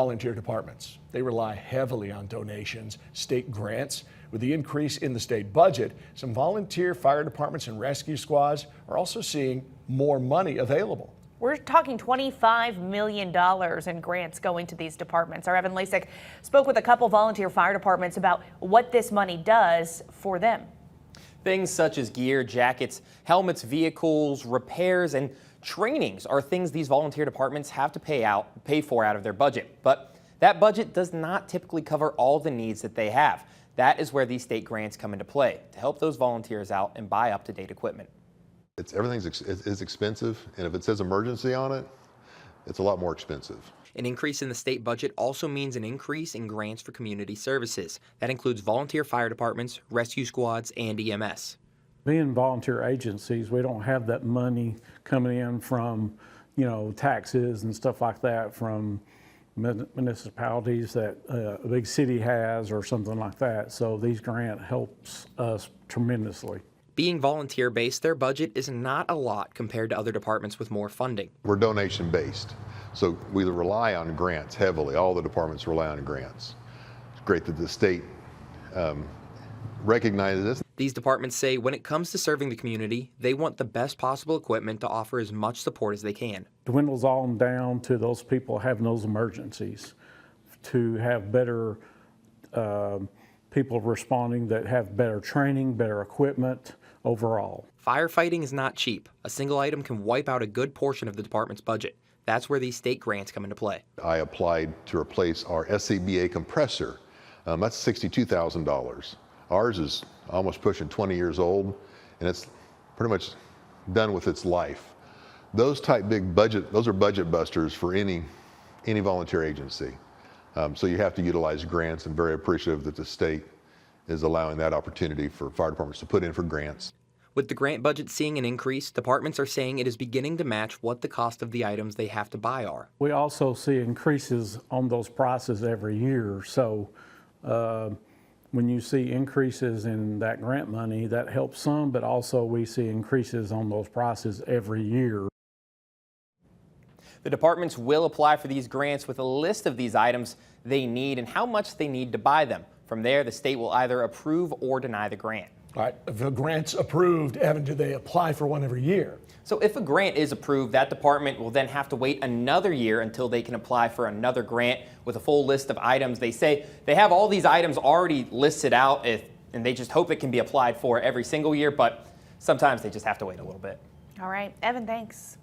Volunteer departments, they rely heavily on donations, state grants. With the increase in the state budget, some volunteer fire departments and rescue squads are also seeing more money available. We're talking $25 million in grants going to these departments. Our Evan Lasik spoke with a couple volunteer fire departments about what this money does for them. Things such as gear, jackets, helmets, vehicles, repairs, and trainings are things these volunteer departments have to pay for out of their budget. But that budget does not typically cover all the needs that they have. That is where these state grants come into play to help those volunteers out and buy up-to-date equipment. Everything's expensive, and if it says emergency on it, it's a lot more expensive. An increase in the state budget also means an increase in grants for community services. That includes volunteer fire departments, rescue squads, and EMS. Being volunteer agencies, we don't have that money coming in from, taxes and stuff like that from municipalities that a big city has or something like that. So these grant helps us tremendously. Being volunteer-based, their budget is not a lot compared to other departments with more funding. We're donation-based, so we rely on grants heavily. All the departments rely on grants. It's great that the state recognizes this. These departments say when it comes to serving the community, they want the best possible equipment to offer as much support as they can. Dwindles on down to those people having those emergencies, to have better people responding that have better training, better equipment overall. Firefighting is not cheap. A single item can wipe out a good portion of the department's budget. That's where these state grants come into play. I applied to replace our SCBA compressor. That's $62,000. Ours is almost pushing 20 years old, and it's pretty much done with its life. Those type big budget, those are budget busters for any volunteer agency. So you have to utilize grants, and very appreciative that the state is allowing that opportunity for fire departments to put in for grants. With the grant budget seeing an increase, departments are saying it is beginning to match what the cost of the items they have to buy are. We also see increases on those prices every year. So when you see increases in that grant money, that helps some, but also we see increases on those prices every year. The departments will apply for these grants with a list of these items they need and how much they need to buy them. From there, the state will either approve or deny the grant. All right, if a grant's approved, Evan, do they apply for one every year? So if a grant is approved, that department will then have to wait another year until they can apply for another grant with a full list of items. They say they have all these items already listed out and they just hope it can be applied for every single year, but sometimes they just have to wait a little bit. All right, Evan, thanks.